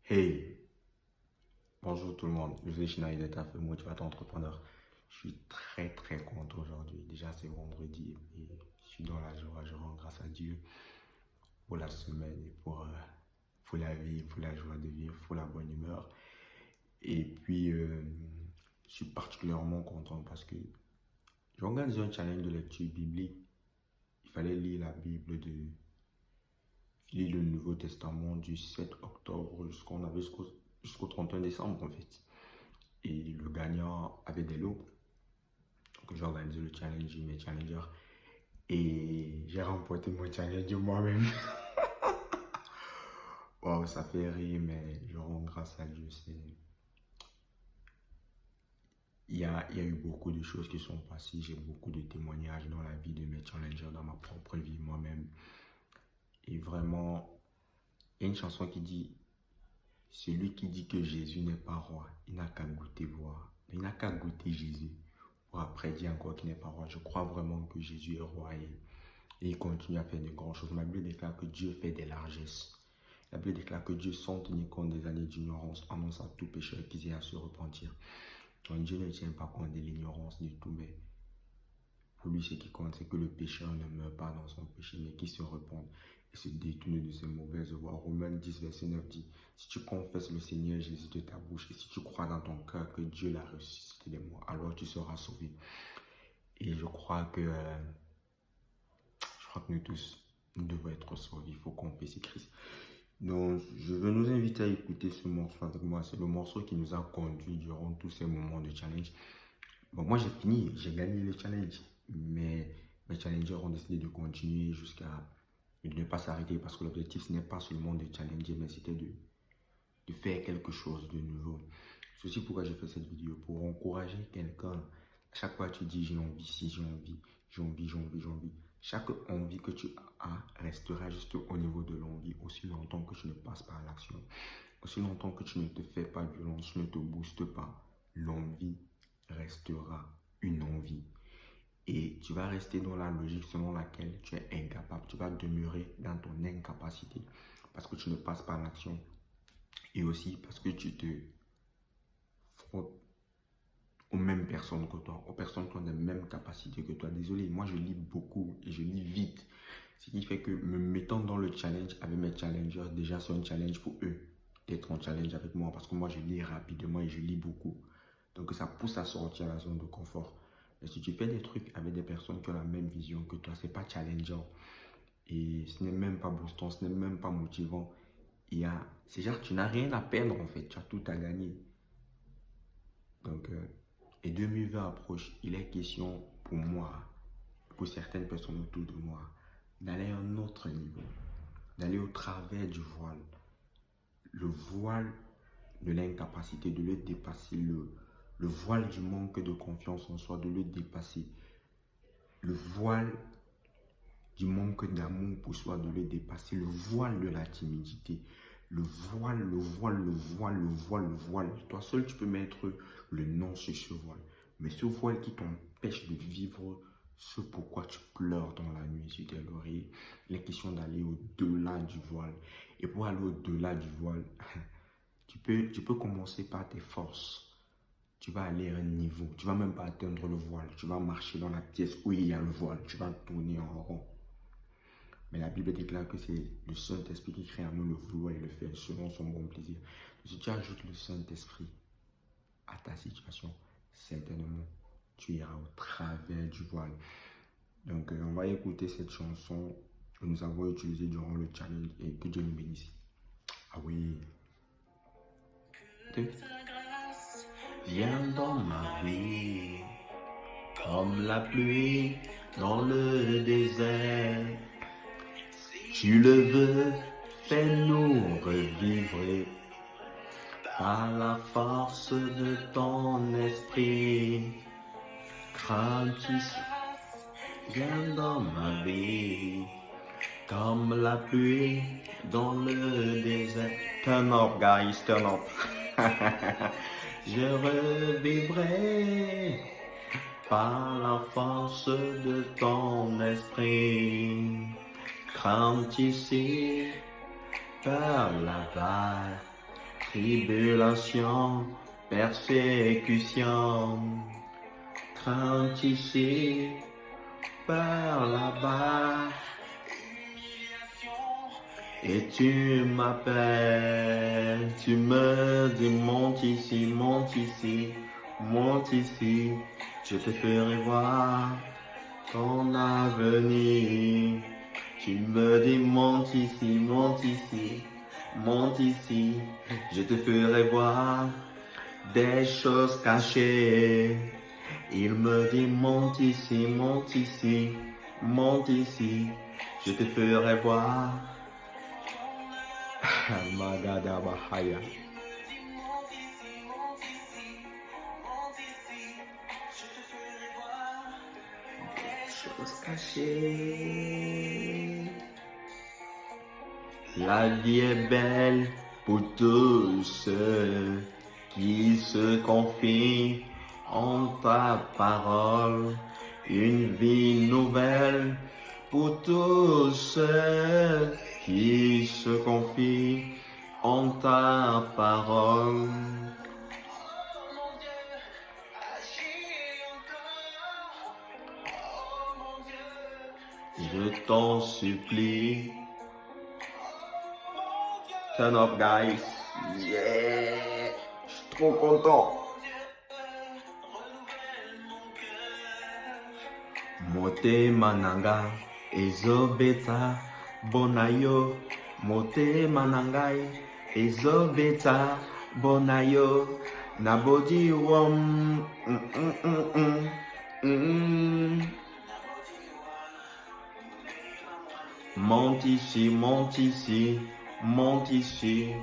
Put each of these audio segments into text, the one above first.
Hey, bonjour tout le monde, je suis Schneider, motivateur entrepreneur. Je suis très content aujourd'hui. Déjà c'est vendredi et je suis dans la joie. Je rends grâce à Dieu pour la semaine et pour la vie, pour la joie de vivre, pour la bonne humeur. Et puis je suis particulièrement content parce que j'ai organisé un challenge de lecture biblique. Il fallait lire la Bible lire le Nouveau Testament du 7 octobre jusqu'au 31 décembre en fait. Et le gagnant avait des lots. Donc j'ai organisé le challenge, mes challengers. Et j'ai remporté mon challenge moi-même. Wow, ça fait rire, mais je rends grâce à Dieu. Il y a eu beaucoup de choses qui sont passées. J'ai beaucoup de témoignages dans la vie de mes challengers, dans ma propre vie moi-même. Et vraiment, il y a une chanson qui dit: celui qui dit que Jésus n'est pas roi, il n'a qu'à goûter voir. Mais il n'a qu'à goûter Jésus pour après dire encore qu'il n'est pas roi. Je crois vraiment que Jésus est roi et il continue à faire de grandes choses. La Bible déclare que Dieu fait des largesses. La Bible déclare que Dieu, sans tenir compte des années d'ignorance, annonce à tout pécheur qu'ils aient à se repentir. Donc Dieu ne tient pas compte de l'ignorance du tout, mais pour lui, ce qui compte, c'est que le pécheur ne meurt pas dans son péché, mais qu'il se repente et se détourne de ses mauvaises voies. Romains 10, verset 9 dit: si tu confesses le Seigneur Jésus de ta bouche et si tu crois dans ton cœur que Dieu l'a ressuscité des morts, alors tu seras sauvé. Et je crois que nous tous, nous devons être sauvés. Il faut confesser Christ. Donc, je veux nous inviter à écouter ce morceau avec moi. C'est le morceau qui nous a conduits durant tous ces moments de challenge. Bon, moi, j'ai fini, j'ai gagné le challenge. Mais mes challengers ont décidé de continuer jusqu'à ne pas s'arrêter parce que l'objectif, ce n'est pas seulement de challenger, mais c'était de faire quelque chose de nouveau. C'est aussi pourquoi j'ai fait cette vidéo, pour encourager quelqu'un. À chaque fois, tu dis: j'ai envie, si j'ai envie, j'ai envie, j'ai envie, j'ai envie. Chaque envie que tu as restera juste au niveau de l'envie, aussi longtemps que tu ne passes pas à l'action. Aussi longtemps que tu ne te fais pas violence, tu ne te boostes pas, l'envie restera une envie. Et tu vas rester dans la logique selon laquelle tu es incapable. Tu vas demeurer dans ton incapacité parce que tu ne passes pas à l'action. Et aussi parce que tu te frottes aux mêmes personnes que toi, aux personnes qui ont les mêmes capacités que toi. Désolé, moi je lis beaucoup et je lis vite. Ce qui fait que me mettant dans le challenge avec mes challengers, déjà c'est un challenge pour eux d'être en challenge avec moi parce que moi je lis rapidement et je lis beaucoup. Donc ça pousse à sortir de la zone de confort. Mais si tu fais des trucs avec des personnes qui ont la même vision que toi, c'est pas challengeant. Et ce n'est même pas boostant, ce n'est même pas motivant. C'est genre tu n'as rien à perdre en fait, tu as tout à gagner. Donc, et 2020 approche, il est question pour moi, pour certaines personnes autour de moi, d'aller à un autre niveau, d'aller au travers du voile. Le voile de l'incapacité, de le dépasser, le voile du manque de confiance en soi, de le dépasser. Le voile du manque d'amour pour soi, de le dépasser. Le voile de la timidité. Le voile, le voile, le voile, le voile, le voile. Toi seul, tu peux mettre le nom sur ce voile. Mais ce voile qui t'empêche de vivre ce pourquoi tu pleures dans la nuit sur tes lauriers. Il est question d'aller au-delà du voile. Et pour aller au-delà du voile, tu peux commencer par tes forces. Tu vas aller à un niveau. Tu ne vas même pas atteindre le voile. Tu vas marcher dans la pièce où il y a le voile. Tu vas tourner en rond. Mais la Bible déclare que c'est le Saint-Esprit qui crée en nous le vouloir et le faire selon son bon plaisir. Si tu ajoutes le Saint-Esprit à ta situation, certainement, tu iras au travers du voile. Donc, on va écouter cette chanson que nous avons utilisée durant le challenge et que Dieu nous bénisse. Ah oui. Que ta grâce vienne dans ma vie, comme la pluie dans le désert. Tu le veux, fais-nous revivre par la force de ton esprit. Grâce viens dans ma vie, comme la pluie dans le désert. Turn up, guys, turn up. Je revivrai par la force de ton esprit. Crainte ici, peur là-bas, tribulation, persécution, crainte ici, peur là-bas. Et tu m'appelles, tu me dis monte ici, monte ici, monte ici. Je te ferai voir ton avenir. Tu me dis monte ici, monte ici, monte ici. Je te ferai voir des choses cachées. Il me dit monte ici, monte ici, monte ici. Je te ferai voir. Magada Bahaya. Choses cachées. La vie est belle pour tous ceux qui se confient en ta parole. Une vie nouvelle pour tous ceux qui se confient en ta parole. Je t'en supplie. Turn up, guys. Yeah! Je suis trop content. Mote mananga, ezobeta, bonayo. Mote manangai, ezobeta, bonayo. Nabodi wom. Monte ici, monte ici, monte ici.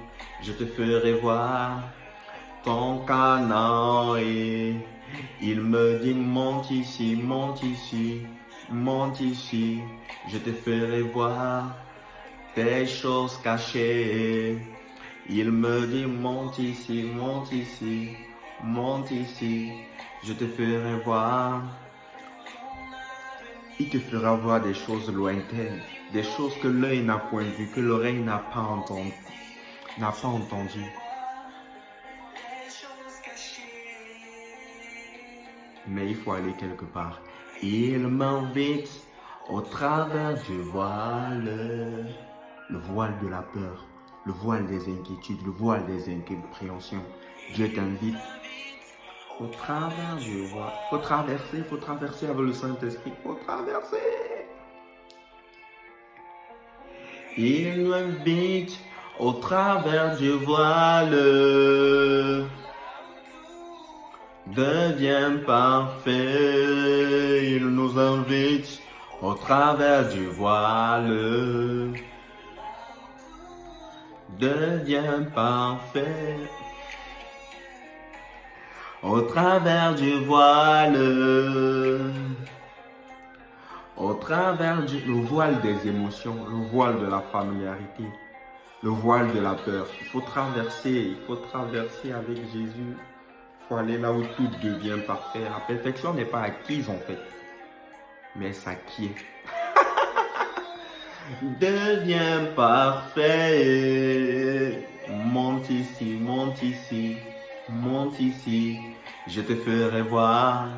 Je te ferai voir ton Canaan. Et il me dit monte ici, monte ici, monte ici. Je te ferai voir des choses cachées. Il me dit monte ici, monte ici, monte ici. Je te ferai voir. Il te fera voir des choses lointaines, des choses que l'œil n'a point vues, que l'oreille n'a pas entendues. Mais il faut aller quelque part. Il m'invite au travers du voile, le voile de la peur, le voile des inquiétudes, le voile des incompréhensions. Dieu t'invite au travers du voile. Il faut traverser avec le Saint-Esprit. Il faut traverser. Il m'invite au travers du voile. Deviens parfait. Il nous invite au travers du voile. Deviens parfait. Au travers du voile, au travers le voile des émotions, le voile de la familiarité, le voile de la peur. Il faut traverser avec Jésus. Il faut aller là où tout devient parfait. La perfection n'est pas acquise en fait, mais s'acquiert. Deviens parfait. Monte ici, monte ici. Monte ici, je te ferai voir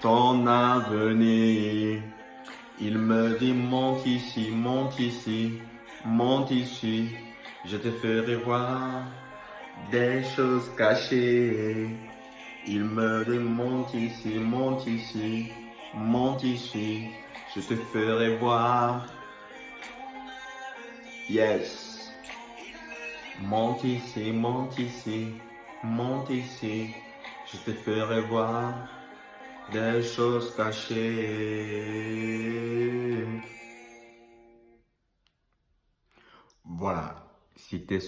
ton avenir. Il me dit monte ici, monte ici, monte ici. Je te ferai voir des choses cachées. Il me dit monte ici, monte ici, monte ici. Je te ferai voir. Yes. Monte ici, monte ici. Monte ici, je te ferai voir des choses cachées. Voilà, c'était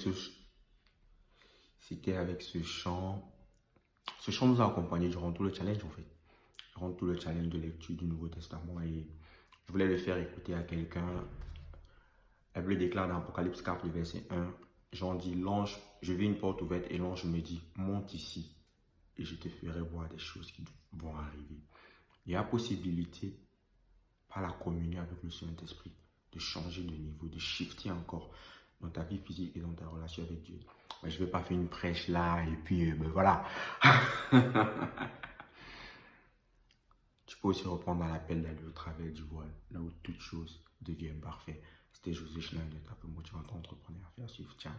avec ce chant. Ce chant nous a accompagnés durant tout le challenge en fait. Durant tout le challenge de lecture du Nouveau Testament. Et je voulais le faire écouter à quelqu'un. Elle le déclare dans Apocalypse 4, le verset 1. Jean dit, l'ange, je vis une porte ouverte et l'ange me dit, monte ici et je te ferai voir des choses qui vont arriver. Il y a possibilité, par la communion avec le Saint-Esprit, de changer de niveau, de shifter encore dans ta vie physique et dans ta relation avec Dieu. je vais pas faire une prêche là et puis ben voilà. Tu peux aussi reprendre à l'appel d'aller au travers du voile, là où toute chose devient parfaite. C'était José Schneider, ta peu motivant entrepreneur. Faire suivre. Ciao.